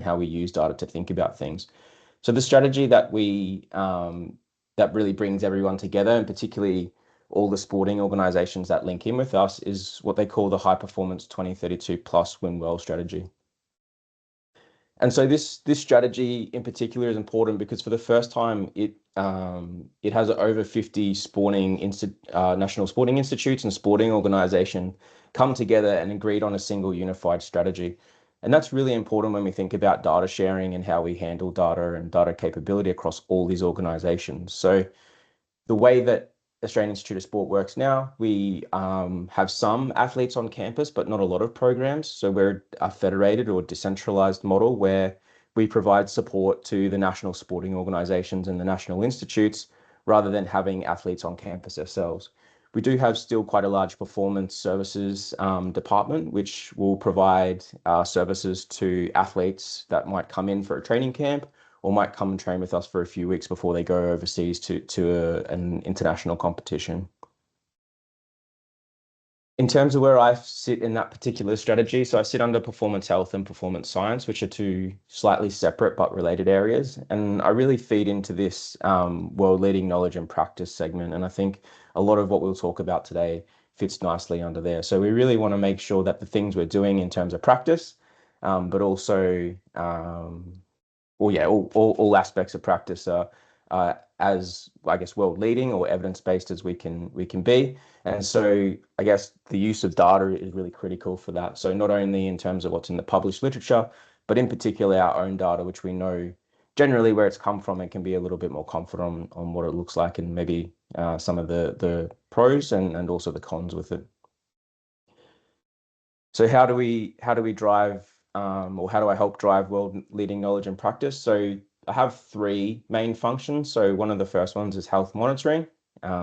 and how we use data to think about things. So the strategy that we that really brings everyone together, and particularly all the sporting organizations that link in with us, is what they call the High Performance 2032 Plus Win Well strategy. And so this strategy in particular is important because for the first time it has over 50 national sporting institutes and sporting organization come together and agreed on a single unified strategy. And that's really important when we think about data sharing and how we handle data and data capability across all these organizations. So the way that Australian Institute of Sport works now, we have some athletes on campus, but not a lot of programs. So we're a federated or decentralized model where we provide support to the national sporting organizations and the national institutes rather than having athletes on campus ourselves. We do have still quite a large performance services department, which will provide services to athletes that might come in for a training camp or might come and train with us for a few weeks before they go overseas to an international competition. In terms of where I sit in that particular strategy, so I sit under performance health and performance science, which are two slightly separate but related areas. And I really feed into this world-leading knowledge and practice segment. And I think a lot of what we'll talk about today fits nicely under there. So we really want to make sure that the things we're doing in terms of practice, but also all aspects of practice are as, I guess, world leading or evidence-based as we can be. And so I guess the use of data is really critical for that. So not only in terms of what's in the published literature, but in particular our own data, which we know generally where it's come from and can be a little bit more confident on what it looks like and maybe some of the pros and also the cons with it. So how do we drive or how do I help drive world leading knowledge and practice? So I have three main functions. So one of the first ones is health monitoring.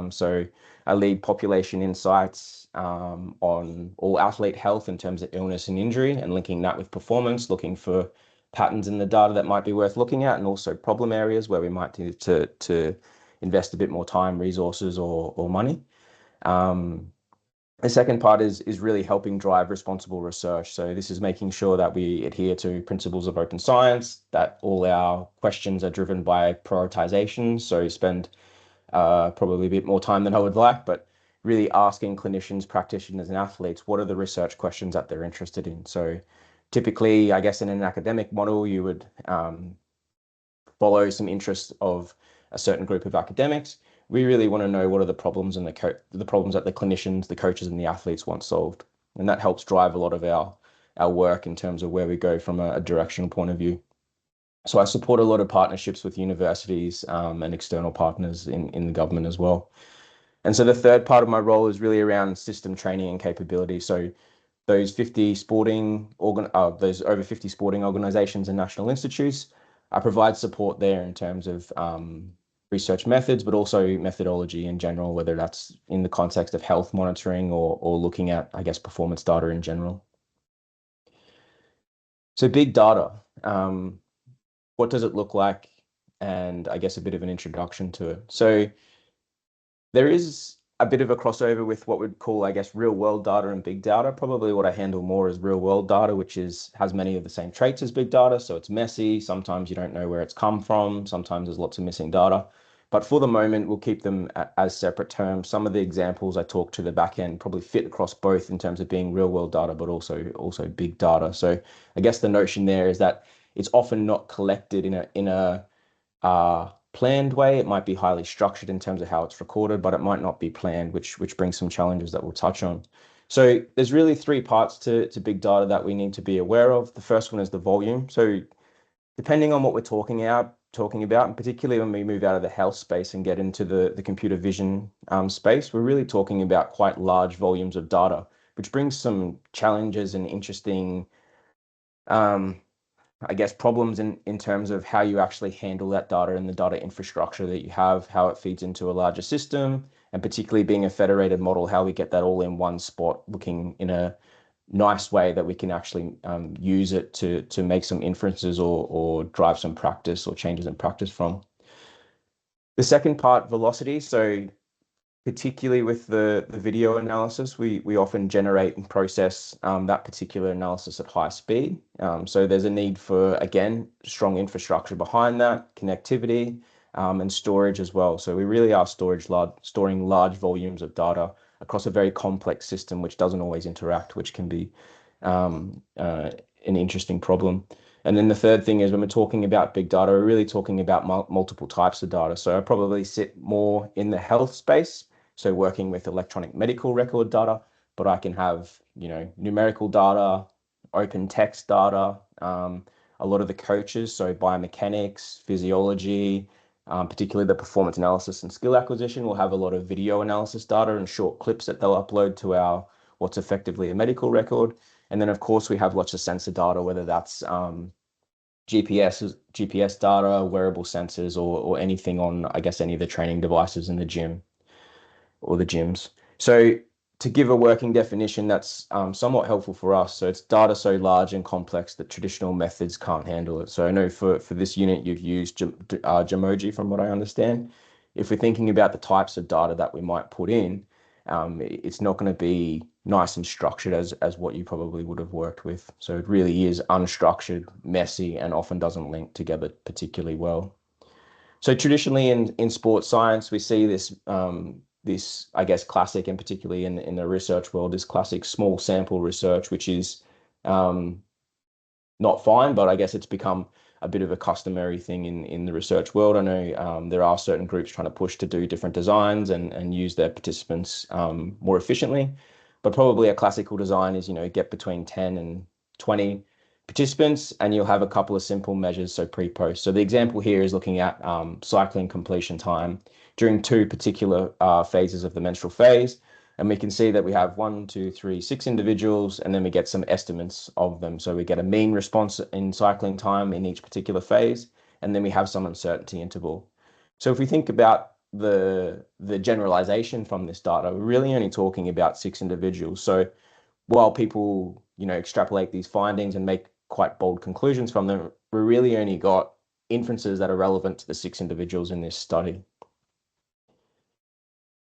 So I lead population insights on all athlete health in terms of illness and injury and linking that with performance, looking for patterns in the data that might be worth looking at and also problem areas where we might need to invest a bit more time, resources or money. The second part is really helping drive responsible research. So this is making sure that we adhere to principles of open science, that all our questions are driven by prioritization. So spend probably a bit more time than I would like, but really asking clinicians, practitioners, and athletes, what are the research questions that they're interested in? So typically, I guess in an academic model, you would follow some interests of a certain group of academics. We really want to know what are the problems and the problems that the clinicians, the coaches, and the athletes want solved. And that helps drive a lot of our work in terms of where we go from a directional point of view. So I support a lot of partnerships with universities and external partners in the government as well. And so the third part of my role is really around system training and capability. So those over 50 sporting organizations and national institutes, I provide support there in terms of research methods, but also methodology in general, whether that's in the context of health monitoring or looking at, I guess, performance data in general. So big data, what does it look like? And I guess a bit of an introduction to it. So there is a bit of a crossover with what we'd call, I guess, real world data and big data. Probably what I handle more is real world data, which has many of the same traits as big data. So it's messy. Sometimes you don't know where it's come from. Sometimes there's lots of missing data. But for the moment, we'll keep them as separate terms. Some of the examples I talk to the back end probably fit across both in terms of being real world data, but also big data. So I guess the notion there is that it's often not collected in a planned way. It might be highly structured in terms of how it's recorded, but it might not be planned, which brings some challenges that we'll touch on. So there's really three parts to big data that we need to be aware of. The first one is the volume. So depending on what we're talking about, and particularly when we move out of the health space and get into the computer vision space, we're really talking about quite large volumes of data, which brings some challenges and interesting I guess, problems in terms of how you actually handle that data and the data infrastructure that you have, how it feeds into a larger system, and particularly being a federated model, how we get that all in one spot, looking in a nice way that we can actually use it to make some inferences or drive some practice or changes in practice from. The second part, velocity. So particularly with the video analysis, we often generate and process that particular analysis at high speed. So there's a need for, again, strong infrastructure behind that, connectivity, and storage as well. So we really are storing large volumes of data across a very complex system, which doesn't always interact, which can be an interesting problem. And then the third thing is when we're talking about big data, we're really talking about multiple types of data. So I probably sit more in the health space, so working with electronic medical record data, but I can have, numerical data, open text data, a lot of the coaches, so biomechanics, physiology, particularly the performance analysis and skill acquisition, will have a lot of video analysis data and short clips that they'll upload to our what's effectively a medical record. And then, of course, we have lots of sensor data, whether that's GPS data, wearable sensors, or anything on, I guess, any of the training devices in the gym or the gyms. So to give a working definition that's somewhat helpful for us, so it's data so large and complex that traditional methods can't handle it. So I know for this unit, you've used Jamoji, from what I understand. If we're thinking about the types of data that we might put in, it's not going to be nice and structured as what you probably would have worked with. So it really is unstructured, messy, and often doesn't link together particularly well. So traditionally in sports science, we see this, I guess, classic, and particularly in the research world, this classic small sample research, which is not fine, but I guess it's become a bit of a customary thing in the research world. I know there are certain groups trying to push to do different designs and use their participants more efficiently. But probably a classical design is, get between 10 and 20 participants, and you'll have a couple of simple measures, so pre-post. So the example here is looking at cycling completion time during two particular phases of the menstrual phase. And we can see that we have 1, 2, 3, 6 individuals, and then we get some estimates of them. So we get a mean response in cycling time in each particular phase, and then we have some uncertainty interval. So if we think about the generalization from this data, we're really only talking about 6 individuals. So while people, extrapolate these findings and make quite bold conclusions from them, we really only got inferences that are relevant to the 6 individuals in this study.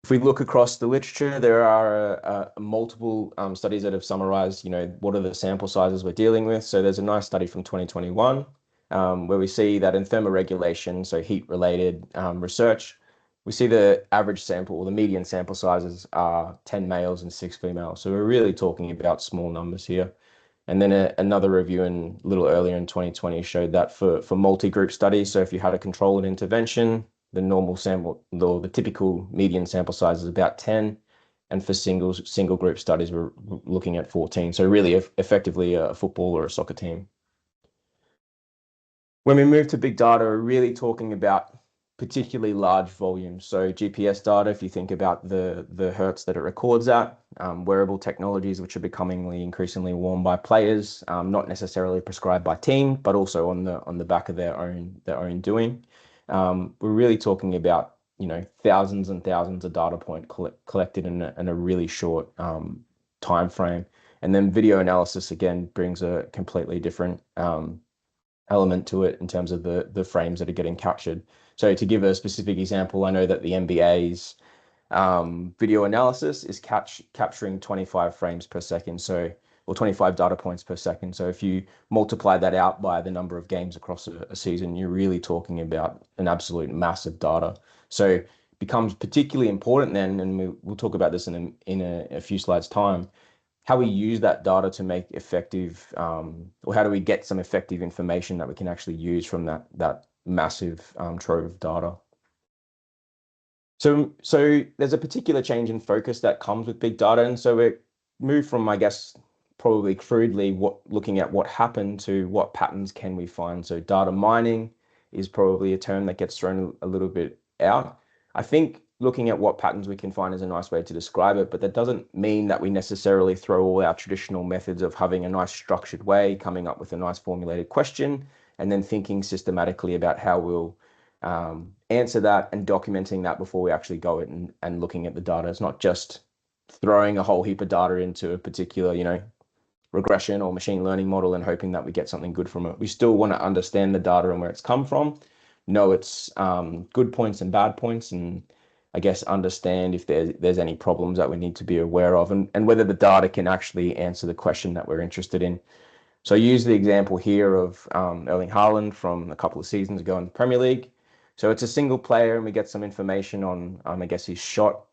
If we look across the literature, there are multiple studies that have summarized, what are the sample sizes we're dealing with. So there's a nice study from 2021 where we see that in thermoregulation, so heat-related research, we see the average sample or the median sample sizes are 10 males and 6 females. So we're really talking about small numbers here. And then another review a little earlier in 2020 showed that for multi-group studies, so if you had a control and intervention, the normal sample, the typical median sample size is about 10. And for single group studies, we're looking at 14. So really effectively a football or a soccer team. When we move to big data, we're really talking about particularly large volumes. So GPS data, if you think about the hertz that it records at, wearable technologies, which are becoming increasingly worn by players, not necessarily prescribed by team, but also on the back of their own doing. We're really talking about, thousands and thousands of data points collected in a really short time frame. And then video analysis, again, brings a completely different element to it in terms of the frames that are getting captured. So to give a specific example, I know that the NBA's video analysis is capturing 25 frames per second, or 25 data points per second. So if you multiply that out by the number of games across a season, you're really talking about an absolute mass of data. So it becomes particularly important then, and we'll talk about this in a few slides' time, how we use that data to make effective, or how do we get some effective information that we can actually use from that massive trove of data. So there's a particular change in focus that comes with big data, and so we move from, I guess, probably crudely looking at what happened to what patterns can we find. So data mining is probably a term that gets thrown a little bit out. I think looking at what patterns we can find is a nice way to describe it, but that doesn't mean that we necessarily throw all our traditional methods of having a nice structured way, coming up with a nice formulated question, and then thinking systematically about how we'll answer that and documenting that before we actually go in and looking at the data. It's not just throwing a whole heap of data into a particular, regression or machine learning model and hoping that we get something good from it. We still want to understand the data and where it's come from, know its good points and bad points, and I guess, understand if there's any problems that we need to be aware of, and whether the data can actually answer the question that we're interested in. So I use the example here of Erling Haaland from a couple of seasons ago in the Premier League. So it's a single player, and we get some information on, I guess, his shots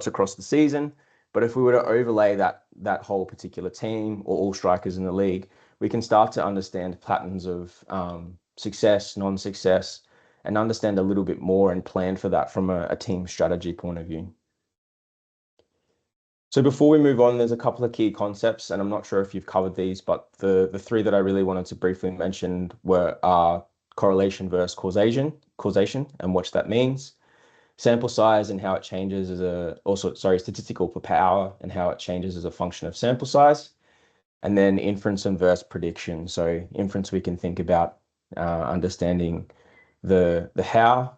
across the season. But if we were to overlay that whole particular team or all strikers in the league, we can start to understand patterns of success, non-success, and understand a little bit more and plan for that from a team strategy point of view. So before we move on, there's a couple of key concepts, and I'm not sure if you've covered these, but the three that I really wanted to briefly mention were correlation versus causation, and what that means, sample size and how it changes statistical power and how it changes as a function of sample size, and then inference and versus prediction. So inference, we can think about understanding the how.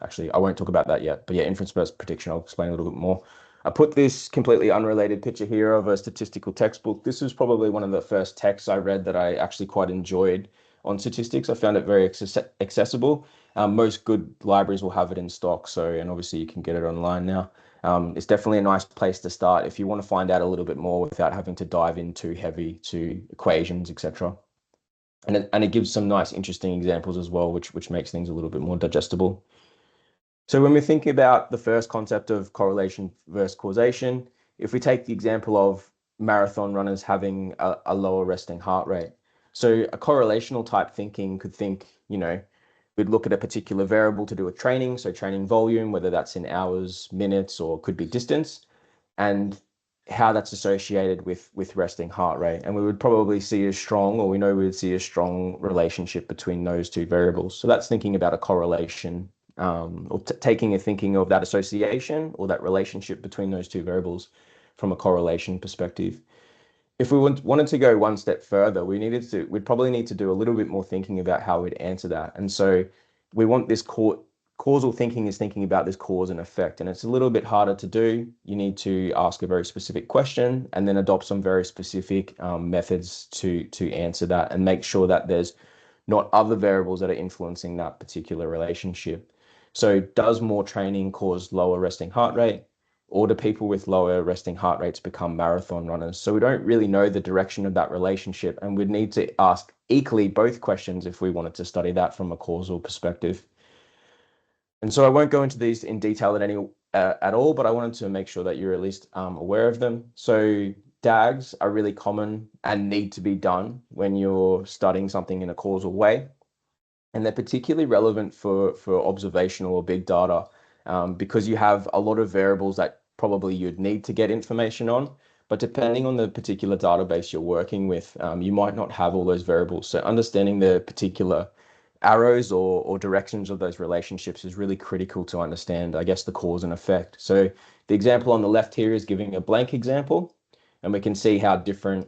Actually, I won't talk about that yet, but yeah, inference versus prediction, I'll explain a little bit more. I put this completely unrelated picture here of a statistical textbook. This was probably one of the first texts I read that I actually quite enjoyed on statistics. I found it very accessible. Most good libraries will have it in stock, and obviously you can get it online now. It's definitely a nice place to start if you want to find out a little bit more without having to dive in too heavy to equations, etc. And it gives some nice, interesting examples as well, which makes things a little bit more digestible. So when we're thinking about the first concept of correlation versus causation, if we take the example of marathon runners having a lower resting heart rate, so a correlational type thinking could think, we'd look at a particular variable to do with training, so training volume, whether that's in hours, minutes, or could be distance, and how that's associated with resting heart rate. And we would probably see a strong, or we know we would see a strong relationship between those two variables. So that's thinking about a correlation, or taking a thinking of that association or that relationship between those two variables from a correlation perspective. If we wanted to go one step further, we'd probably need to do a little bit more thinking about how we'd answer that. And so we want this causal thinking is thinking about this cause and effect, and it's a little bit harder to do. You need to ask a very specific question and then adopt some very specific methods to answer that, and make sure that there's not other variables that are influencing that particular relationship. So does more training cause lower resting heart rate, or do people with lower resting heart rates become marathon runners? So we don't really know the direction of that relationship, and we'd need to ask equally both questions if we wanted to study that from a causal perspective. And so I won't go into these in detail at all, but I wanted to make sure that you're at least aware of them. So DAGs are really common and need to be done when you're studying something in a causal way. And they're particularly relevant for observational or big data, because you have a lot of variables that probably you'd need to get information on. But depending on the particular database you're working with, you might not have all those variables. So understanding the particular arrows or directions of those relationships is really critical to understand, I guess, the cause and effect. So the example on the left here is giving a blank example, and we can see how different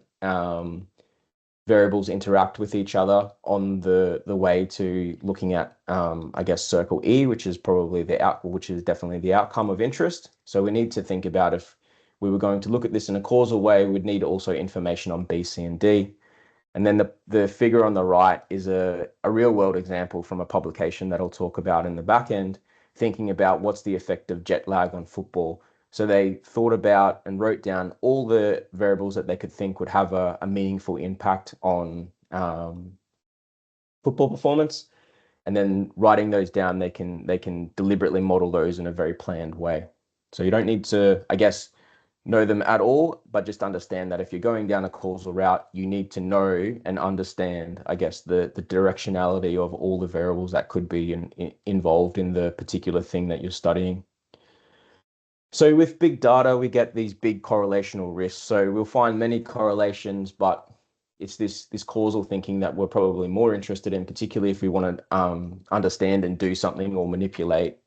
variables interact with each other on the way to looking at, I guess, circle E, which is definitely the outcome of interest. So we need to think about, if we were going to look at this in a causal way, we'd need also information on B, C, and D. And then the figure on the right is a real world example from a publication that I'll talk about in the back end, thinking about what's the effect of jet lag on football. So they thought about and wrote down all the variables that they could think would have a meaningful impact on football performance. And then writing those down, they can deliberately model those in a very planned way. So you don't need to, I guess, know them at all, but just understand that if you're going down a causal route, you need to know and understand, I guess, the directionality of all the variables that could be involved in the particular thing that you're studying. So with big data, we get these big correlational risks. So we'll find many correlations, but it's this causal thinking that we're probably more interested in, particularly if we want to understand and do something or manipulate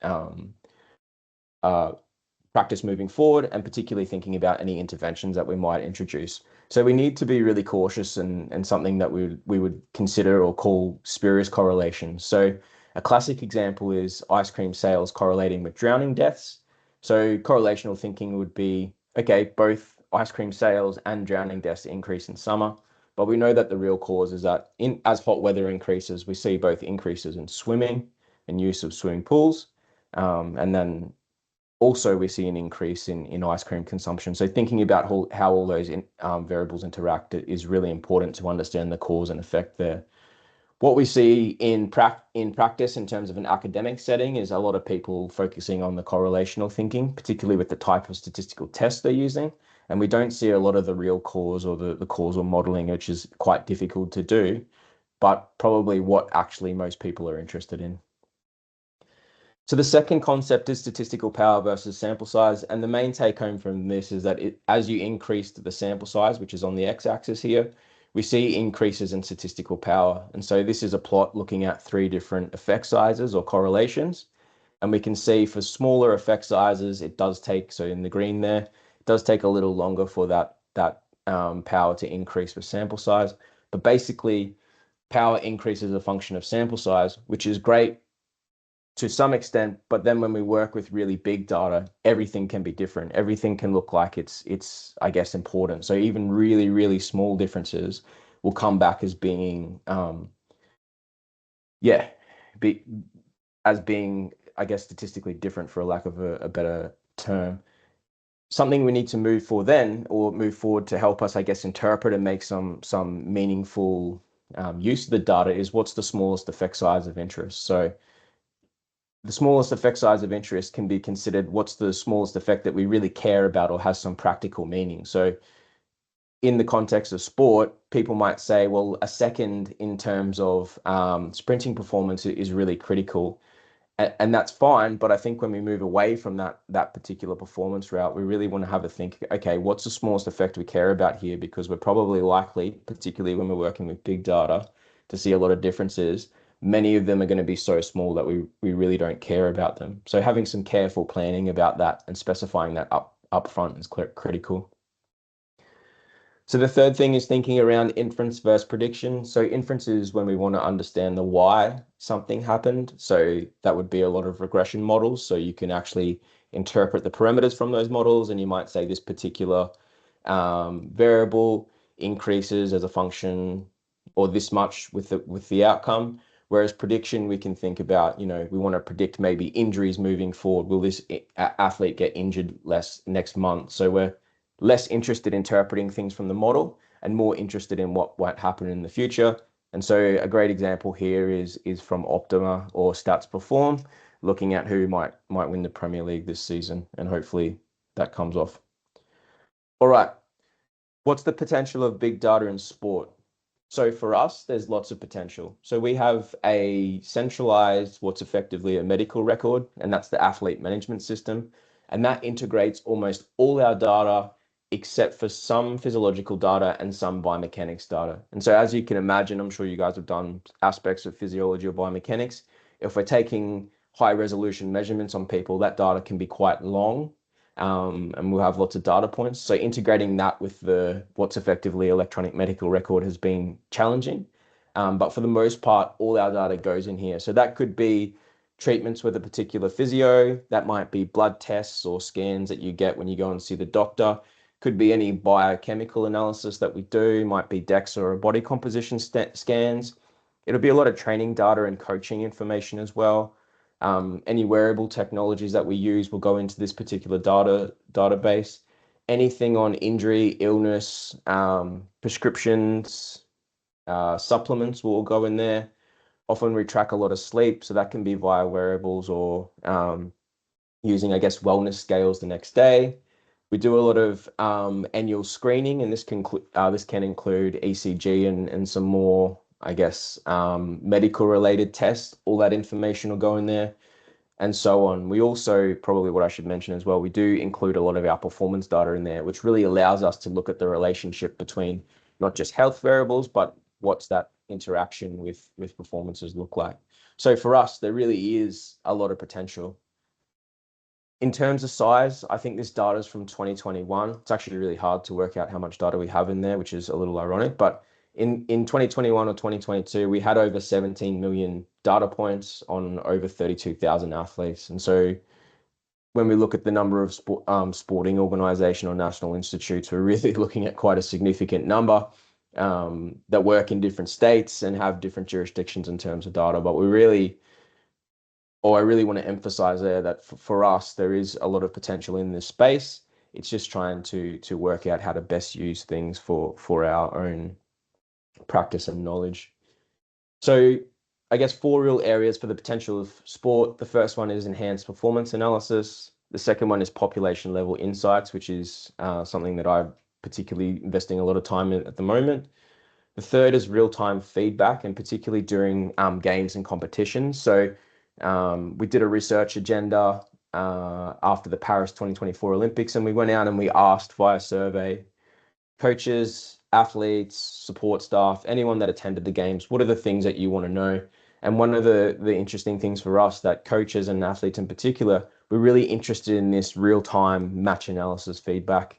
practice moving forward, and particularly thinking about any interventions that we might introduce. So we need to be really cautious, and something that we would consider or call spurious correlations. So a classic example is ice cream sales correlating with drowning deaths. So correlational thinking would be, okay, both ice cream sales and drowning deaths increase in summer, but we know that the real cause is that as hot weather increases, we see both increases in swimming and use of swimming pools, And then also we see an increase in ice cream consumption. So thinking about how all those variables interact is really important to understand the cause and effect there. What we see in practice in terms of an academic setting is a lot of people focusing on the correlational thinking, particularly with the type of statistical test they're using. And we don't see a lot of the real cause or the causal modeling, which is quite difficult to do, but probably what actually most people are interested in. So the second concept is statistical power versus sample size. And the main take home from this is that as you increase the sample size, which is on the x-axis here, we see increases in statistical power. And so this is a plot looking at 3 different effect sizes or correlations. And we can see for smaller effect sizes, it does take, so in the green there, it does take a little longer for that power to increase with sample size. But basically, power increases a function of sample size, which is great to some extent, but then when we work with really big data, everything can be different. Everything can look like it's I guess important. So even really, really small differences will come back as being yeah, be as being, I guess, statistically different, for a lack of a better term. Something we need to move forward to help us, I guess, interpret and make some meaningful use of the data is what's the smallest effect size of interest. So the smallest effect size of interest can be considered what's the smallest effect that we really care about or has some practical meaning. So in the context of sport, people might say, well, a second in terms of sprinting performance is really critical. And that's fine, but I think when we move away from that particular performance route, we really want to have a think, okay, what's the smallest effect we care about here? Because we're probably likely, particularly when we're working with big data, to see a lot of differences. Many of them are going to be so small that we really don't care about them. So having some careful planning about that and specifying that up front is critical. So the third thing is thinking around inference versus prediction. So inference is when we want to understand the why something happened. So that would be a lot of regression models. So you can actually interpret the parameters from those models, and you might say this particular variable increases as a function or this much with the outcome. Whereas prediction, we can think about, we want to predict maybe injuries moving forward. Will this athlete get injured less next month? So we're less interested in interpreting things from the model and more interested in what might happen in the future. And so a great example here is from Optima or Stats Perform, looking at who might win the Premier League this season, and hopefully that comes off. All right, what's the potential of big data in sport? So for us, there's lots of potential. So we have a centralized, what's effectively a medical record, and that's the athlete management system. And that integrates almost all our data except for some physiological data and some biomechanics data. And so as you can imagine, I'm sure you guys have done aspects of physiology or biomechanics. If we're taking high resolution measurements on people, that data can be quite long. And we'll have lots of data points. So integrating that with what's effectively electronic medical record has been challenging. But for the most part, all our data goes in here. So that could be treatments with a particular physio, that might be blood tests or scans that you get when you go and see the doctor. Could be any biochemical analysis that we do, might be DEXA or body composition scans. It'll be a lot of training data and coaching information as well. Any wearable technologies that we use will go into this particular database. Anything on injury, illness, prescriptions, supplements will all go in there. Often we track a lot of sleep, so that can be via wearables or using, I guess, wellness scales the next day. We do a lot of annual screening, and this can include ECG and some more, I guess, medical related tests. All that information will go in there, and so on. We also, probably what I should mention as well, we do include a lot of our performance data in there, which really allows us to look at the relationship between not just health variables, but what's that interaction with performances look like. So for us, there really is a lot of potential. In terms of size, I think this data is from 2021. It's actually really hard to work out how much data we have in there, which is a little ironic. But in 2021 or 2022, we had over 17 million data points on over 32,000 athletes. And so when we look at the number of sporting organization or national institutes, we're really looking at quite a significant number that work in different states and have different jurisdictions in terms of data. But we really or I really want to emphasize there that for us, there is a lot of potential in this space. It's just trying to work out how to best use things for our own practice and knowledge. So I guess four real areas for the potential of sport. The first one is enhanced performance analysis. The second one is population level insights, which is something that I'm particularly investing a lot of time in at the moment. The third is real-time feedback, and particularly during games and competitions. So we did a research agenda after the Paris 2024 Olympics, and we went out and we asked via survey coaches, athletes, support staff, anyone that attended the games, what are the things that you want to know? And one of the interesting things for us that coaches and athletes in particular, we're really interested in this real-time match analysis feedback,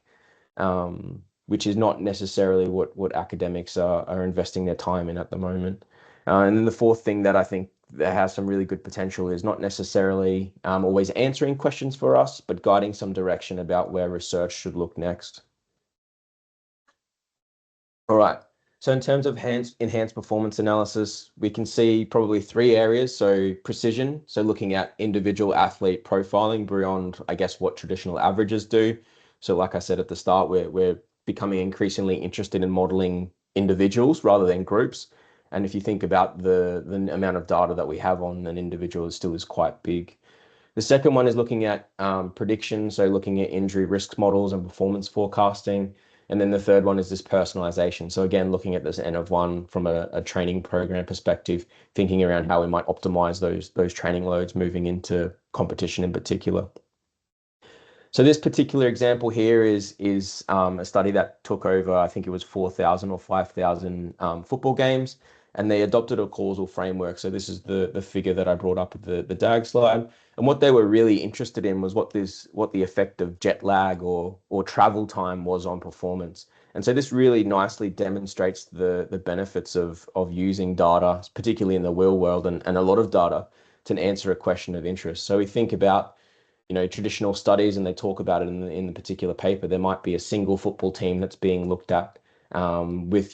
which is not necessarily what academics are investing their time in at the moment. And then the fourth thing that I think that has some really good potential is not necessarily always answering questions for us, but guiding some direction about where research should look next. All right. So in terms of enhanced performance analysis, we can see probably three areas. So precision, so looking at individual athlete profiling beyond, I guess, what traditional averages do. So like I said at the start, we're becoming increasingly interested in modeling individuals rather than groups. And if you think about the amount of data that we have on an individual, it still is quite big. The second one is looking at prediction, so looking at injury risk models and performance forecasting. And then the third one is this personalization. So again, looking at this N of one from a training program perspective, thinking around how we might optimize those training loads moving into competition in particular. So this particular example here is a study that took over, I think it was 4,000 or 5,000 football games, and they adopted a causal framework. So this is the figure that I brought up at the DAG slide. And what they were really interested in was what the effect of jet lag or travel time was on performance. And so this really nicely demonstrates the benefits of using data, particularly in the real world, and a lot of data to answer a question of interest. So we think about traditional studies, and they talk about it in the particular paper. There might be a single football team that's being looked at with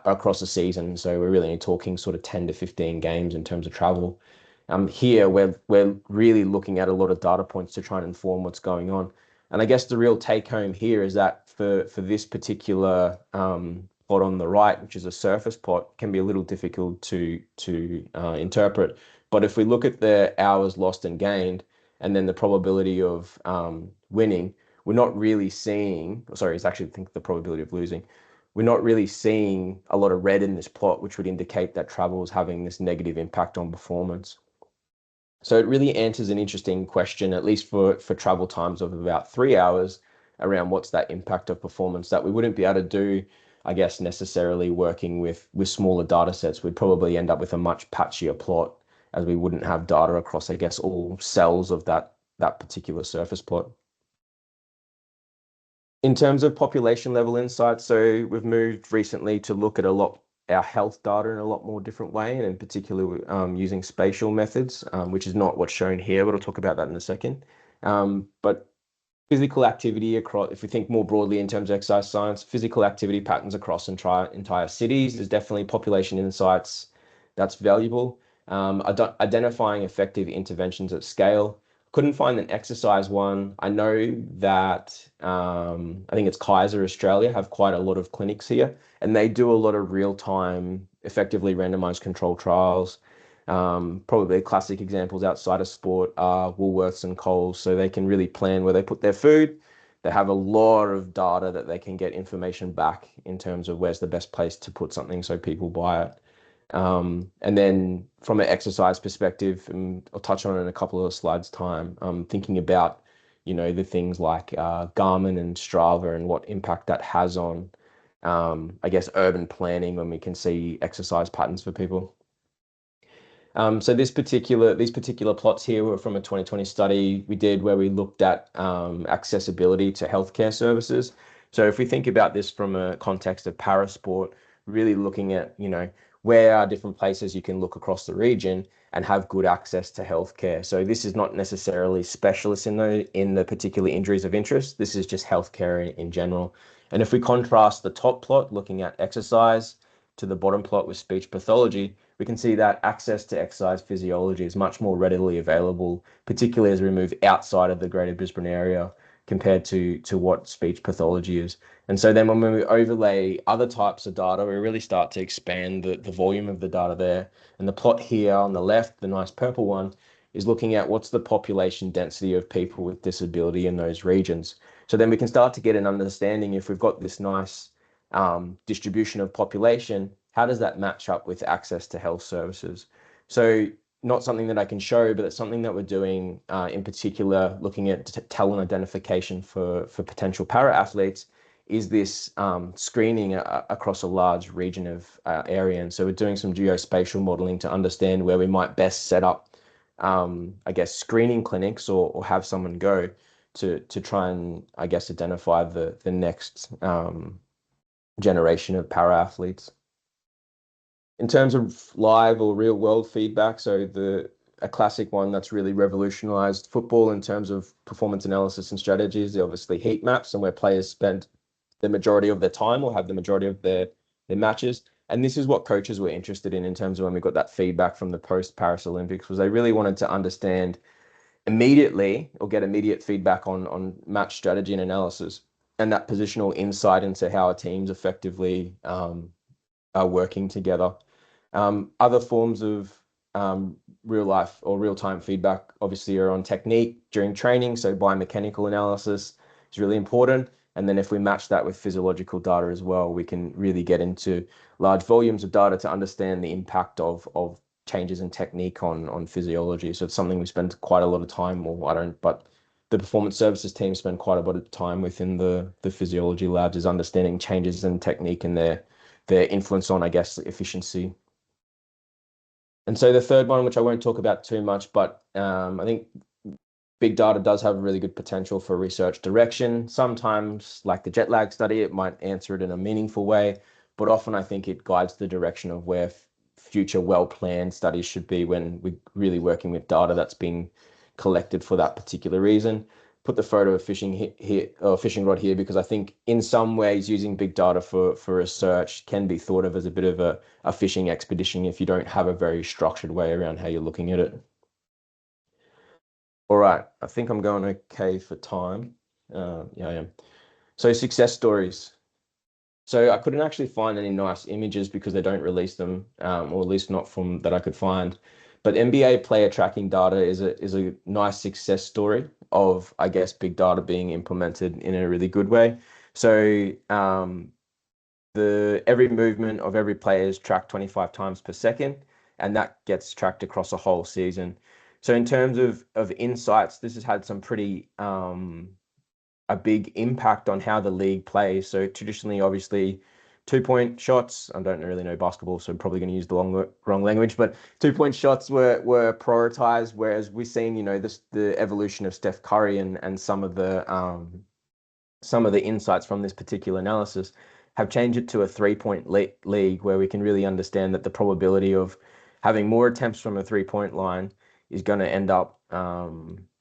across a season. So we're really only talking sort of 10 to 15 games in terms of travel. Here we're really looking at a lot of data points to try and inform what's going on. And I guess the real take home here is that for this particular plot on the right, which is a surface plot, can be a little difficult to interpret. But if we look at the hours lost and gained, and then the probability of winning, we're not really seeing, sorry, it's actually, I think, the probability of losing. We're not really seeing a lot of red in this plot, which would indicate that travel is having this negative impact on performance. So it really answers an interesting question, at least for travel times of about 3 hours, around what's that impact of performance that we wouldn't be able to do, I guess, necessarily working with smaller data sets. We'd probably end up with a much patchier plot, as we wouldn't have data across, I guess, all cells of that particular surface plot. In terms of population level insights, so we've moved recently to look at our health data in a lot more different way, and in particular using spatial methods, which is not what's shown here, but I'll talk about that in a second. But physical activity across, if we think more broadly in terms of exercise science, physical activity patterns across entire cities, there's definitely population insights that's valuable. Identifying effective interventions at scale. Couldn't find an exercise one. I know that I think it's Kaiser Australia have quite a lot of clinics here, and they do a lot of real-time, effectively randomized control trials. Probably classic examples outside of sport are Woolworths and Coles, so they can really plan where they put their food. They have a lot of data that they can get information back in terms of where's the best place to put something so people buy it. And then from an exercise perspective, and I'll touch on it in a couple of slides time, thinking about, the things like Garmin and Strava and what impact that has on, I guess, urban planning when we can see exercise patterns for people. So these particular plots here were from a 2020 study we did where we looked at accessibility to healthcare services. So if we think about this from a context of parasport, really looking at, where are different places you can look across the region and have good access to healthcare. So this is not necessarily specialists in the particular injuries of interest. This is just healthcare in general. And if we contrast the top plot looking at exercise, to the bottom plot with speech pathology, we can see that access to exercise physiology is much more readily available, particularly as we move outside of the Greater Brisbane area compared to what speech pathology is. And so then when we overlay other types of data, we really start to expand the volume of the data there. And the plot here on the left, the nice purple one, is looking at what's the population density of people with disability in those regions. So then we can start to get an understanding if we've got this nice distribution of population, how does that match up with access to health services? So not something that I can show, but it's something that we're doing in particular, looking at talent identification for potential para athletes, is this screening across a large region of area. And so we're doing some geospatial modeling to understand where we might best set up, I guess, screening clinics or have someone go to try and, I guess, identify the next generation of para athletes. In terms of live or real world feedback, so a classic one that's really revolutionized football in terms of performance analysis and strategies, obviously heat maps, and where players spend the majority of their time or have the majority of their matches. And this is what coaches were interested in terms of when we got that feedback from the post Paris Olympics, was they really wanted to understand immediately or get immediate feedback on match strategy and analysis, and that positional insight into how our teams effectively are working together. Other forms of real life or real-time feedback obviously are on technique during training. So biomechanical analysis is really important. And then if we match that with physiological data as well, we can really get into large volumes of data to understand the impact of changes in technique on physiology. So it's something we spend quite a lot of time, or I don't, but the performance services team spend quite a bit of time within the physiology labs, is understanding changes in technique and their influence on, I guess, efficiency. And so the third one, which I won't talk about too much, but I think big data does have really good potential for research direction. Sometimes, like the jet lag study, it might answer it in a meaningful way, but often I think it guides the direction of where future well-planned studies should be when we're really working with data that's been collected for that particular reason. Put the photo of fishing rod here because I think in some ways using big data for research can be thought of as a bit of a fishing expedition if you don't have a very structured way around how you're looking at it. All right, I think I'm going okay for time. Yeah, I am. So success stories. So I couldn't actually find any nice images because they don't release them, or at least not from that I could find. But NBA player tracking data is a nice success story of, I guess, big data being implemented in a really good way. So every movement of every player is tracked 25 times per second, and that gets tracked across a whole season. So in terms of insights, this has had some pretty a big impact on how the league plays. So traditionally, obviously, 2-point shots. I don't really know basketball, so I'm probably going to use the wrong language. But 2-point shots were prioritized, whereas we've seen, the evolution of Steph Curry and some of the insights from this particular analysis have changed it to a 3-point league, where we can really understand that the probability of having more attempts from a 3-point line is going to end up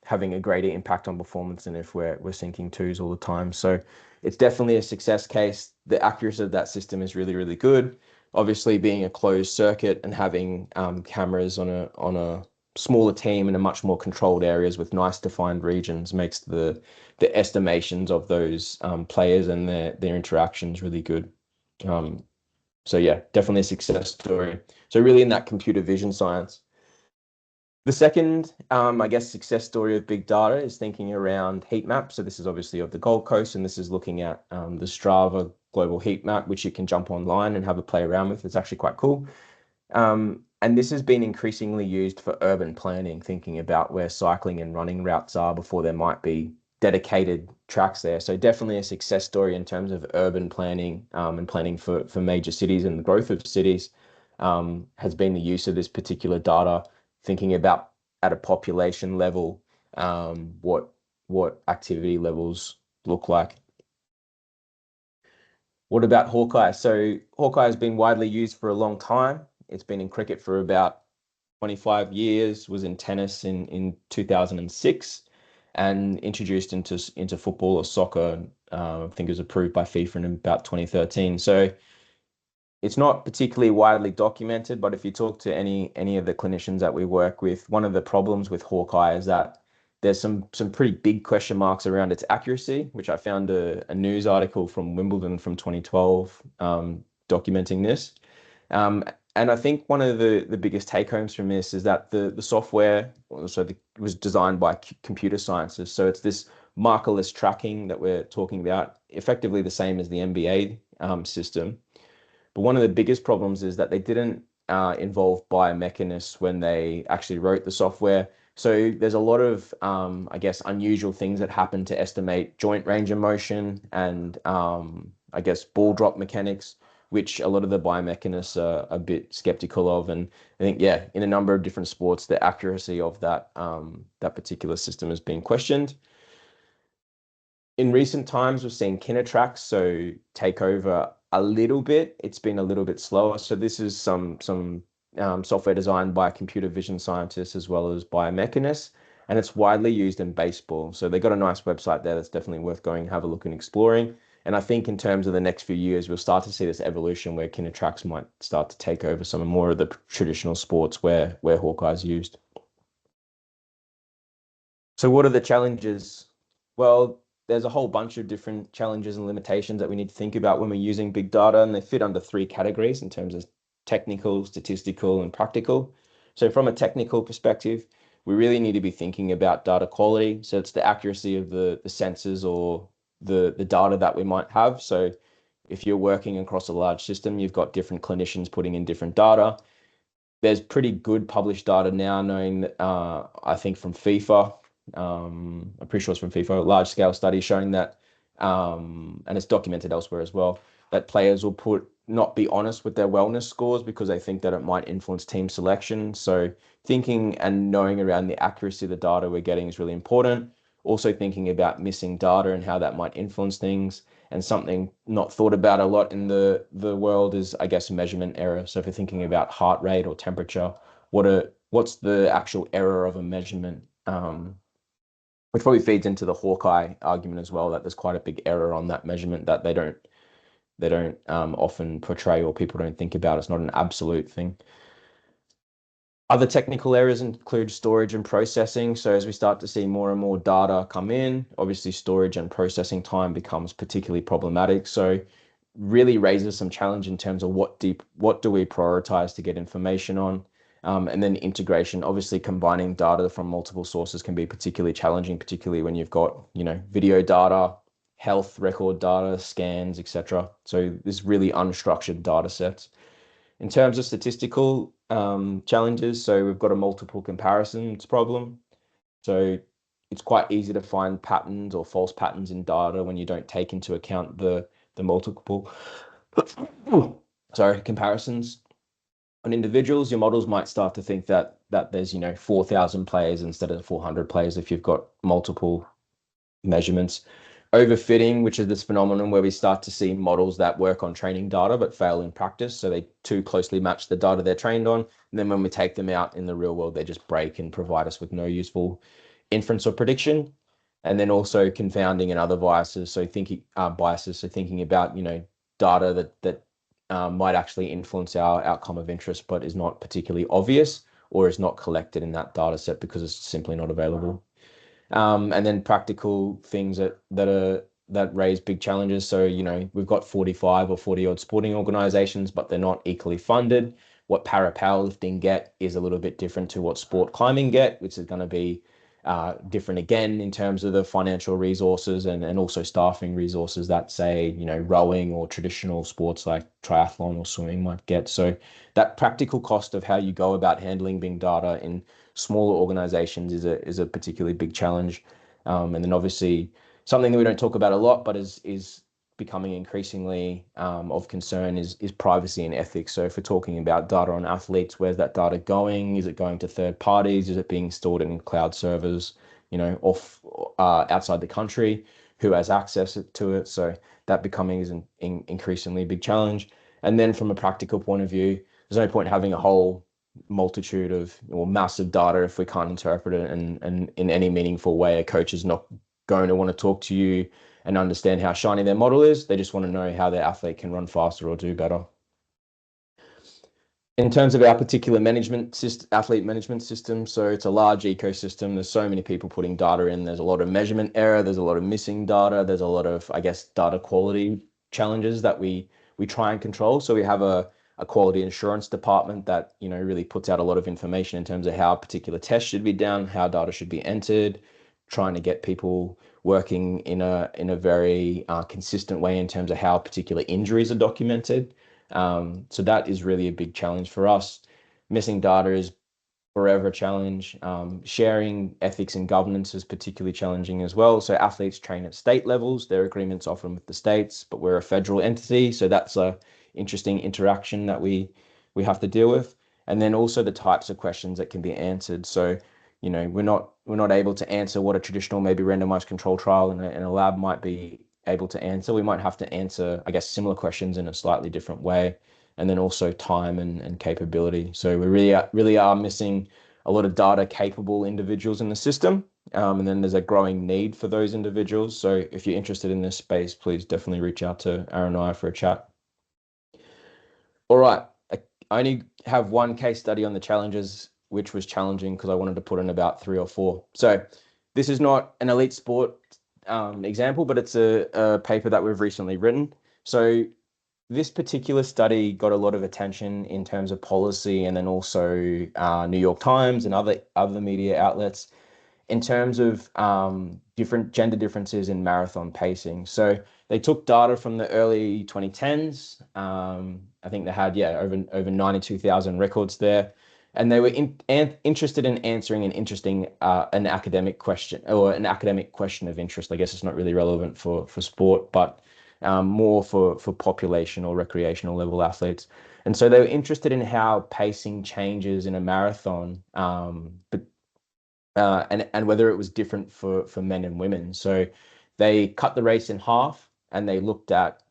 having a greater impact on performance than if we're sinking twos all the time. So it's definitely a success case. The accuracy of that system is really, really good. Obviously, being a closed circuit and having cameras on a smaller team in a much more controlled areas with nice defined regions makes the estimations of those players and their interactions really good. So yeah, definitely a success story. So really in that computer vision science. The second, I guess, success story of big data is thinking around heat maps. So this is obviously of the Gold Coast, and this is looking at the Strava global heat map, which you can jump online and have a play around with. It's actually quite cool. And this has been increasingly used for urban planning, thinking about where cycling and running routes are before there might be dedicated tracks there. So definitely a success story in terms of urban planning and planning for major cities and the growth of cities has been the use of this particular data, thinking about at a population level what activity levels look like. What about Hawkeye? So Hawkeye has been widely used for a long time. It's been in cricket for about 25 years, was in tennis in 2006, and introduced into football or soccer. I think it was approved by FIFA in about 2013. So It's not particularly widely documented, but if you talk to any of the clinicians that we work with, one of the problems with Hawkeye is that there's some pretty big question marks around its accuracy, which I found a news article from Wimbledon from 2012 documenting this. Um, and I think one of the biggest take homes from this is that the software was designed by computer scientists. So it's this markerless tracking that we're talking about, effectively the same as the NBA system. But one of the biggest problems is that they didn't involve biomechanists when they actually wrote the software. So there's a lot of, I guess, unusual things that happen to estimate joint range of motion and, I guess, ball drop mechanics, which a lot of the biomechanists are a bit skeptical of. And I think, yeah, in a number of different sports, the accuracy of that particular system has been questioned. In recent times, we've seen Kinetrax take over a little bit. It's been a little bit slower. So this is some software designed by computer vision scientists as well as biomechanists, and it's widely used in baseball. So they got a nice website there that's definitely worth going have a look and exploring. And I think in terms of the next few years, we'll start to see this evolution where Kinetrax might start to take over some more of the traditional sports where Hawkeye's used. So what are the challenges? Well, there's a whole bunch of different challenges and limitations that we need to think about when we're using big data, and they fit under three categories in terms of technical, statistical, and practical. So from a technical perspective, we really need to be thinking about data quality. So it's the accuracy of the sensors or the data that we might have. So if you're working across a large system, you've got different clinicians putting in different data. There's pretty good published data now, knowing that I think from FIFA, I'm pretty sure it's from FIFA, large scale study showing that, and it's documented elsewhere as well, that players will not be honest with their wellness scores because they think that it might influence team selection. So thinking and knowing around the accuracy of the data we're getting is really important. Also thinking about missing data and how that might influence things. And something not thought about a lot in the world is, I guess, measurement error. So if you're thinking about heart rate or temperature, what's the actual error of a measurement? Which probably feeds into the Hawkeye argument as well, that there's quite a big error on that measurement that they don't often portray, or people don't think about. It's not an absolute thing. Other technical areas include storage and processing. So as we start to see more and more data come in, obviously storage and processing time becomes particularly problematic. So really raises some challenge in terms of what do we prioritize to get information on. And then integration, obviously combining data from multiple sources can be particularly challenging, particularly when you've got, video data, health record data, scans, etc. So there's really unstructured data sets. In terms of statistical challenges, so we've got a multiple comparisons problem. So it's quite easy to find patterns or false patterns in data when you don't take into account the multiple comparisons. On individuals, your models might start to think that there's 4,000 players instead of 400 players if you've got multiple measurements. Overfitting, which is this phenomenon where we start to see models that work on training data but fail in practice. So they too closely match the data they're trained on. And then when we take them out in the real world, they just break and provide us with no useful inference or prediction. And then also confounding and other biases. So thinking about, data that might actually influence our outcome of interest, but is not particularly obvious or is not collected in that data set because it's simply not available. And then practical things that raise big challenges. So, we've got 45 or 40 odd sporting organizations, but they're not equally funded. What para powerlifting get is a little bit different to what sport climbing get, which is going to be different again in terms of the financial resources and also staffing resources that, say, rowing or traditional sports like triathlon or swimming might get. So that practical cost of how you go about handling big data in smaller organizations is a particularly big challenge. And then obviously something that we don't talk about a lot, but is becoming increasingly of concern is privacy and ethics. So if we're talking about data on athletes, where's that data going? Is it going to third parties? Is it being stored in cloud servers, off outside the country? Who has access to it? So that becoming is an increasingly big challenge. And then from a practical point of view, there's no point having a whole multitude of or massive data if we can't interpret it and in any meaningful way. A coach is not going to want to talk to you and understand how shiny their model is. They just want to know how their athlete can run faster or do better. In terms of our particular management system, athlete management system, so it's a large ecosystem. There's so many people putting data in. There's a lot of measurement error. There's a lot of missing data. There's a lot of, I guess, data quality challenges that we try and control. So we have a quality assurance department that, you know, really puts out a lot of information in terms of how a particular test should be done, how data should be entered, trying to get people working in a very consistent way in terms of how particular injuries are documented. So that is really a big challenge for us. Missing data is forever a challenge. Sharing ethics and governance is particularly challenging as well. So athletes train at state levels. Their agreements often with the states, but we're a federal entity, so that's a interesting interaction that we have to deal with. And then also the types of questions that can be answered. So, you know, we're not able to answer what a traditional maybe randomized control trial in a lab might be able to answer. We might have to answer, I guess, similar questions in a slightly different way. And then also time and capability. So we really are missing a lot of data capable individuals in the system. And then there's a growing need for those individuals. So if you're interested in this space, please definitely reach out to Aaron and I for a chat. All right. I only have one case study on the challenges, which was challenging because I wanted to put in about 3 or 4. So this is not an elite sport example, but it's a paper that we've recently written. So this particular study got a lot of attention in terms of policy and then also New York Times and other media outlets in terms of different gender differences in marathon pacing. So they took data from the early 2010s. I think they had, over 92,000 records there. And they were interested in answering an academic question or an academic question of interest. I guess it's not really relevant for sport, but more for population or recreational level athletes. And so they were interested in how pacing changes in a marathon, and whether it was different for men and women. So they cut the race in half and they looked at,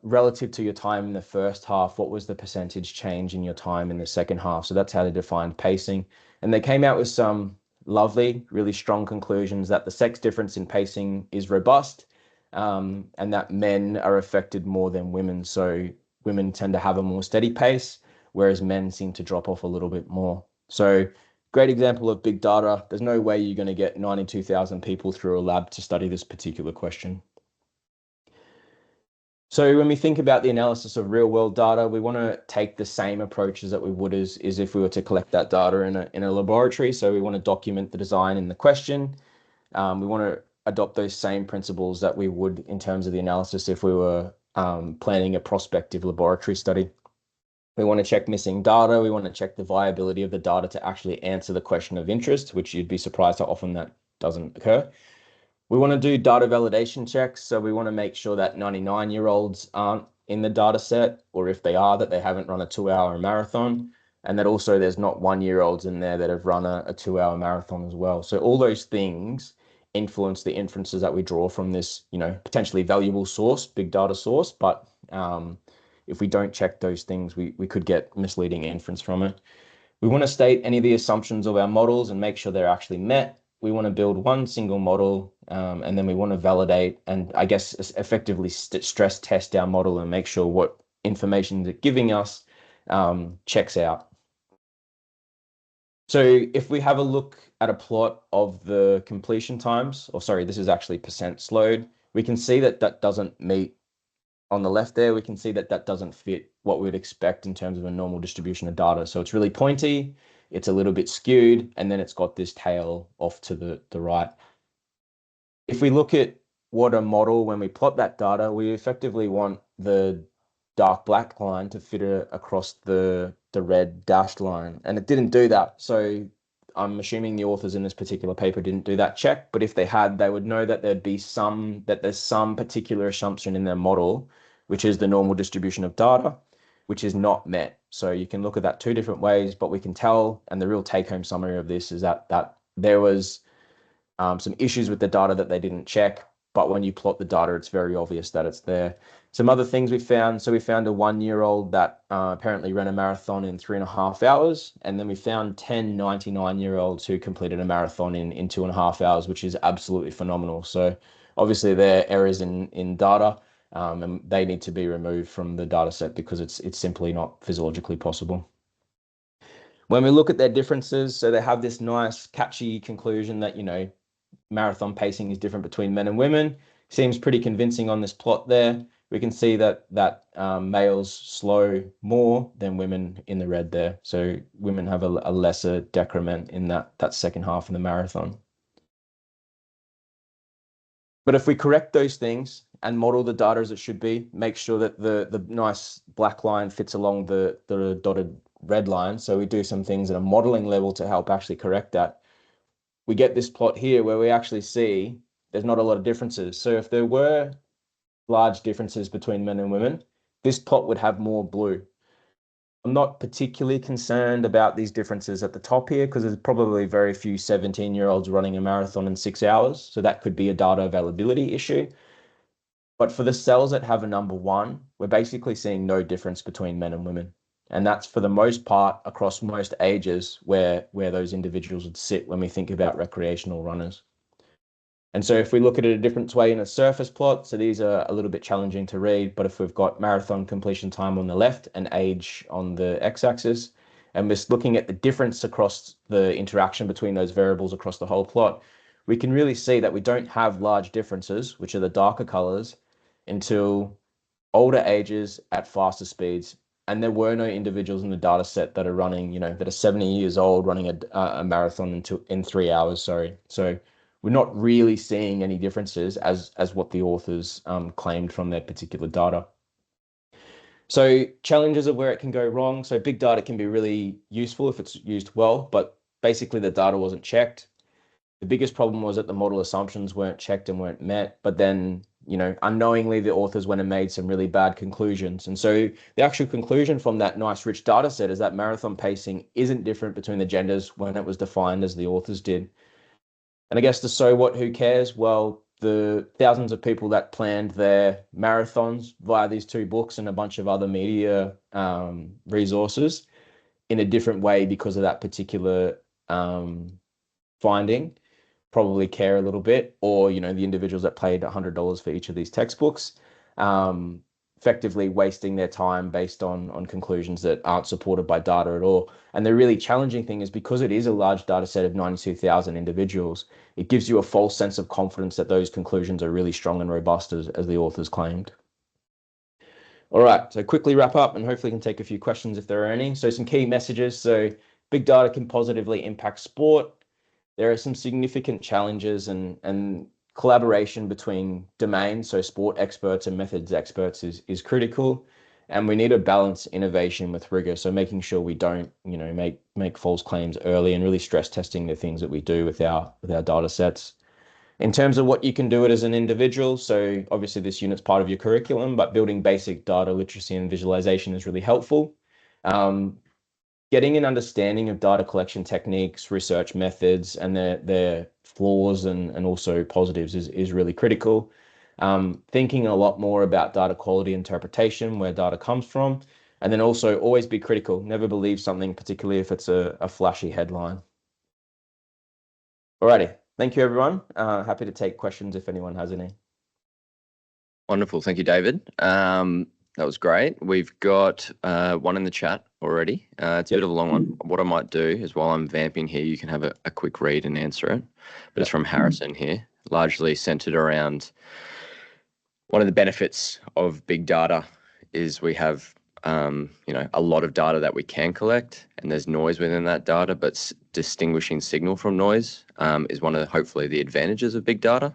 relative to your time in the first half, what was the percentage change in your time in the second half? So that's how they defined pacing. And they came out with some lovely, really strong conclusions that the sex difference in pacing is robust, and that men are affected more than women. So women tend to have a more steady pace, whereas men seem to drop off a little bit more. So great example of big data. There's no way you're going to get 92,000 people through a lab to study this particular question. So when we think about the analysis of real world data, we want to take the same approaches that we would as if we were to collect that data in a laboratory. So we want to document the design in the question. We want to adopt those same principles that we would in terms of the analysis if we were planning a prospective laboratory study. We want to check missing data. We want to check the viability of the data to actually answer the question of interest, which you'd be surprised how often that doesn't occur. We want to do data validation checks. So we want to make sure that 99-year-olds aren't in the data set, or if they are, that they haven't run a 2-hour marathon. And that also there's not 1-year-olds in there that have run a 2-hour marathon as well. So all those things influence the inferences that we draw from this, potentially valuable source, big data source. But if we don't check those things, we could get misleading inference from it. We want to state any of the assumptions of our models and make sure they're actually met. We want to build one single model, and then we want to validate and I guess effectively stress test our model and make sure what information it's giving us checks out. So if we have a look at a plot of the completion times, or sorry, this is actually percent slowed, we can see that that doesn't meet on the left there. We can see that that doesn't fit what we'd expect in terms of a normal distribution of data. So it's really pointy, it's a little bit skewed, and then it's got this tail off to the right. If we look at what a model, when we plot that data, we effectively want the dark black line to fit across the red dashed line. And it didn't do that. So I'm assuming the authors in this particular paper didn't do that check, but if they had, they would know that there's some particular assumption in their model, which is the normal distribution of data, which is not met. So you can look at that 2 different ways, but we can tell, and the real take-home summary of this is that there was some issues with the data that they didn't check, but when you plot the data, it's very obvious that it's there. Some other things we found. So we found a 1-year-old that apparently ran a marathon in 3.5 hours. And then we found 10 99-year-olds who completed a marathon in 2.5 hours, which is absolutely phenomenal. So obviously there are errors in data. and they need to be removed from the data set because it's simply not physiologically possible. When we look at their differences, so they have this nice catchy conclusion that, marathon pacing is different between men and women. Seems pretty convincing on this plot there. We can see that males slow more than women in the red there. So women have a lesser decrement in that second half of the marathon. But if we correct those things and model the data as it should be, make sure that the nice black line fits along the dotted red line. So we do some things at a modeling level to help actually correct that. We get this plot here where we actually see there's not a lot of differences. So if there were large differences between men and women, this plot would have more blue. I'm not particularly concerned about these differences at the top here because there's probably very few 17-year-olds running a marathon in 6 hours. So that could be a data availability issue. But for the cells that have a number 1, we're basically seeing no difference between men and women. And that's for the most part across most ages where those individuals would sit when we think about recreational runners. And so if we look at it a different way in a surface plot, so these are a little bit challenging to read, but if we've got marathon completion time on the left and age on the x-axis, and we're looking at the difference across the interaction between those variables across the whole plot, we can really see that we don't have large differences, which are the darker colors, until older ages at faster speeds. And there were no individuals in the data set that are running, that are 70 years old running a marathon in 3 hours, sorry. So we're not really seeing any differences as what the authors claimed from their particular data. So challenges of where it can go wrong. So big data can be really useful if it's used well, but basically the data wasn't checked. The biggest problem was that the model assumptions weren't checked and weren't met, but then, unknowingly the authors went and made some really bad conclusions. And so the actual conclusion from that nice rich data set is that marathon pacing isn't different between the genders when it was defined as the authors did. And I guess the so what, who cares? Well, the thousands of people that planned their marathons via these 2 books and a bunch of other media resources in a different way because of that particular finding probably care a little bit, or the individuals that paid $100 for each of these textbooks, effectively wasting their time based on conclusions that aren't supported by data at all. And the really challenging thing is because it is a large data set of 92,000 individuals, it gives you a false sense of confidence that those conclusions are really strong and robust as the authors claimed. All right, so quickly wrap up and hopefully can take a few questions if there are any. So some key messages. So big data can positively impact sport. There are some significant challenges and collaboration between domains, so sport experts and methods experts is critical. And we need to balance innovation with rigor. So making sure we don't, make false claims early and really stress testing the things that we do with our data sets. In terms of what you can do it as an individual, so obviously this unit's part of your curriculum, but building basic data literacy and visualization is really helpful. Getting an understanding of data collection techniques, research methods, and their flaws and also positives is really critical. Thinking a lot more about data quality interpretation, where data comes from, and then also always be critical. Never believe something, particularly if it's a flashy headline. Alrighty, thank you everyone. Happy to take questions if anyone has any. Wonderful, thank you, David. That was great. We've got one in the chat already. It's a bit of a long one. What I might do is while I'm vamping here, you can have a quick read and answer it. But it's from Harrison here, largely centered around one of the benefits of big data is we have a lot of data that we can collect, and there's noise within that data, but distinguishing signal from noise is one of hopefully the advantages of big data.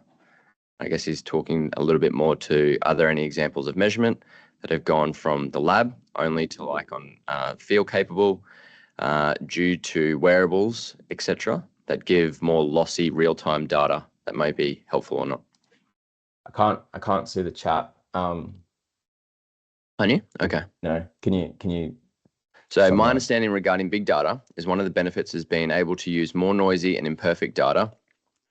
I guess he's talking a little bit more to, are there any examples of measurement that have gone from the lab only to like on field capable due to wearables, etc., that give more lossy real-time data that may be helpful or not? I can't see the chat. Can you? Okay. No. Can you? So my understanding regarding big data is one of the benefits is being able to use more noisy and imperfect data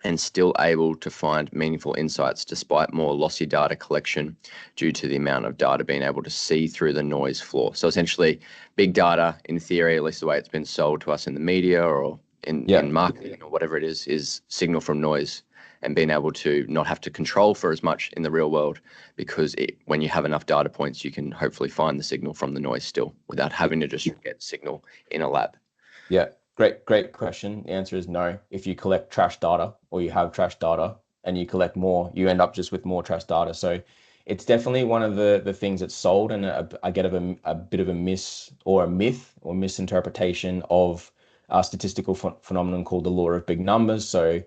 and still able to find meaningful insights despite more lossy data collection due to the amount of data being able to see through the noise floor. So essentially, big data, in theory, at least the way it's been sold to us in the media or in marketing or whatever it is signal from noise. and being able to not have to control for as much in the real world, because when you have enough data points, you can hopefully find the signal from the noise still without having to just get signal in a lab. Yeah, great question. The answer is no. If you collect trash data or you have trash data and you collect more, you end up just with more trash data. So it's definitely one of the things that's sold, and I get a bit of a myth or misinterpretation of a statistical phenomenon called the law of big numbers. So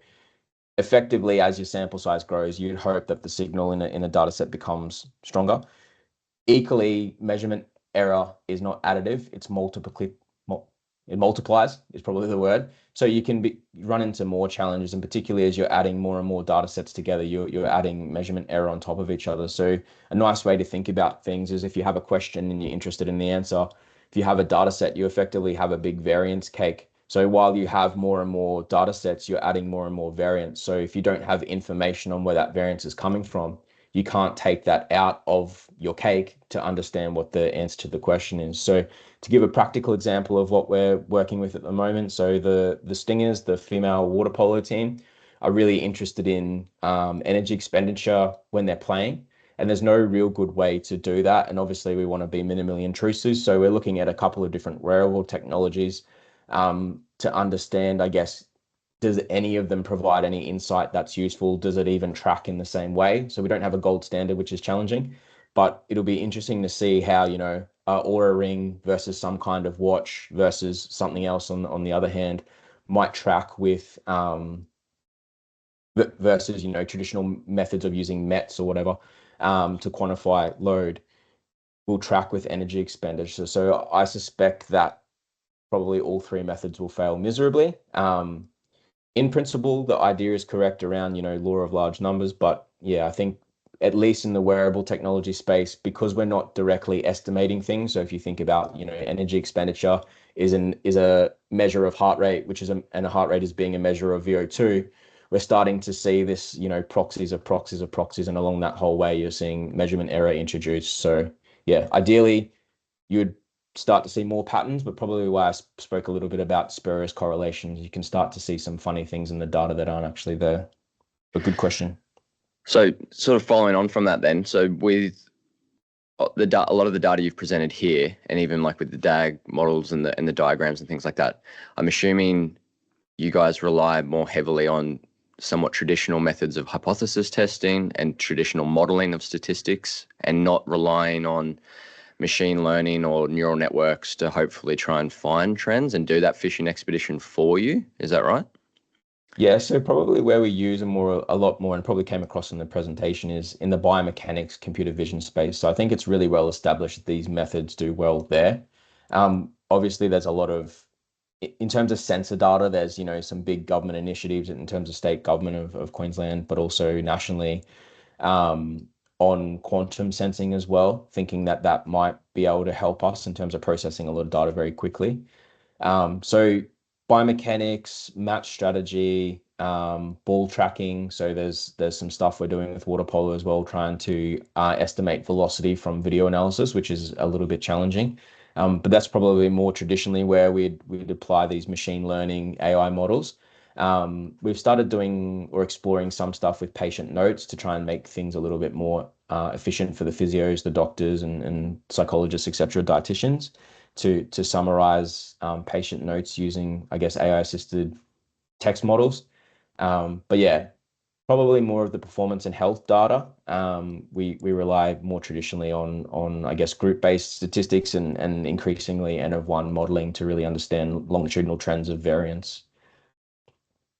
effectively, as your sample size grows, you'd hope that the signal in a data set becomes stronger. Equally, measurement error is not additive; it's it multiplies is probably the word. So you can run into more challenges, and particularly as you're adding more and more data sets together, you're adding measurement error on top of each other. So a nice way to think about things is if you have a question and you're interested in the answer, if you have a data set, you effectively have a big variance cake. So while you have more and more data sets, you're adding more and more variance. So if you don't have information on where that variance is coming from, you can't take that out of your cake to understand what the answer to the question is. So to give a practical example of what we're working with at the moment, so the Stingers, the female water polo team, are really interested in energy expenditure when they're playing. And there's no real good way to do that. And obviously we want to be minimally intrusive. So we're looking at a couple of different wearable technologies to understand, I guess, does any of them provide any insight that's useful? Does it even track in the same way? So we don't have a gold standard, which is challenging, but it'll be interesting to see how, Oura Ring versus some kind of watch versus something else on the other hand might track with versus, traditional methods of using METs or whatever to quantify load will track with energy expenditure. So I suspect that probably all three methods will fail miserably. In principle, the idea is correct around, law of large numbers. But yeah, I think at least in the wearable technology space, because we're not directly estimating things. So if you think about, energy expenditure is a measure of heart rate, and a heart rate is being a measure of VO2. We're starting to see this, proxies of proxies of proxies. And along that whole way, you're seeing measurement error introduced. So yeah, ideally you'd start to see more patterns, but probably why I spoke a little bit about spurious correlations. You can start to see some funny things in the data that aren't actually there. A good question. So sort of following on from that then, so with a lot of the data you've presented here, and even like with the DAG models and the diagrams and things like that, I'm assuming you guys rely more heavily on somewhat traditional methods of hypothesis testing and traditional modeling of statistics, and not relying on machine learning or neural networks to hopefully try and find trends and do that fishing expedition for you. Is that right? Yeah, so probably where we use a lot more, and probably came across in the presentation, is in the biomechanics computer vision space. So I think it's really well established that these methods do well there. Obviously, there's a lot of, in terms of sensor data, there's, some big government initiatives in terms of state government of Queensland, but also nationally on quantum sensing as well, thinking that that might be able to help us in terms of processing a lot of data very quickly. So biomechanics, match strategy, ball tracking. So there's some stuff we're doing with water polo as well, trying to estimate velocity from video analysis, which is a little bit challenging. But that's probably more traditionally where we'd apply these machine learning AI models. We've started doing or exploring some stuff with patient notes to try and make things a little bit more efficient for the physios, the doctors, and psychologists, etc., dietitians, to summarize patient notes using, I guess, AI assisted text models. But yeah, probably more of the performance and health data. We rely more traditionally on I guess group-based statistics and increasingly N of one modeling to really understand longitudinal trends of variance.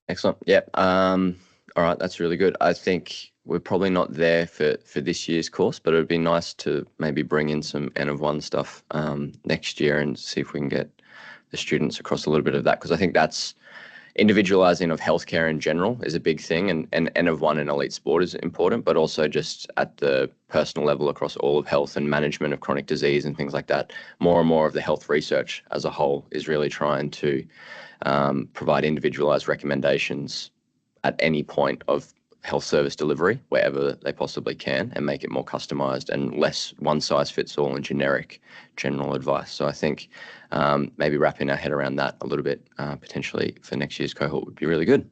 Excellent. Yeah. All right. That's really good. I think we're probably not there for this year's course, but it would be nice to maybe bring in some N of one stuff next year and see if we can get the students across a little bit of that, because I think that's individualizing of healthcare in general is a big thing, and N of one in elite sport is important, but also just at the personal level across all of health and management of chronic disease and things like that. More and more of the health research as a whole is really trying to provide individualized recommendations at any point of health service delivery wherever they possibly can, and make it more customized and less one size fits all and generic general advice. So I think maybe wrapping our head around that a little bit potentially for next year's cohort would be really good.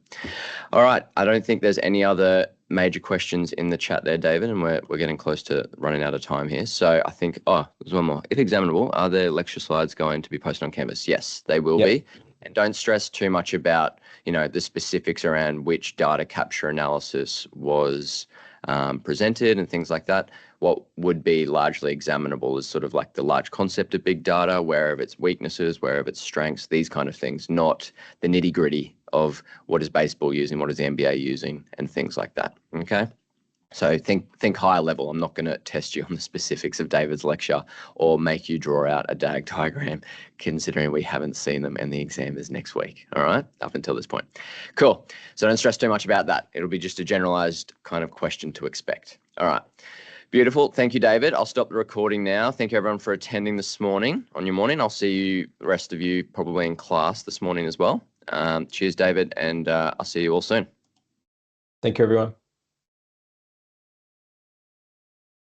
All right. I don't think there's any other major questions in the chat there, David, and we're getting close to running out of time here. So I think, there's one more. If examinable, are the lecture slides going to be posted on Canvas? Yes, they will be. And don't stress too much about, the specifics around which data capture analysis was presented and things like that. What would be largely examinable is sort of like the large concept of big data, where of its weaknesses, where of its strengths, these kind of things, not the nitty gritty of what is baseball using, what is the NBA using, and things like that. Okay. So think higher level. I'm not going to test you on the specifics of David's lecture or make you draw out a DAG diagram, considering we haven't seen them and the exam is next week. All right, up until this point. Cool. So don't stress too much about that. It'll be just a generalized kind of question to expect. All right. Beautiful. Thank you, David. I'll stop the recording now. Thank you, everyone, for attending this morning on your morning. I'll see you, the rest of you, probably in class this morning as well. Cheers, David, and I'll see you all soon. Thank you, everyone.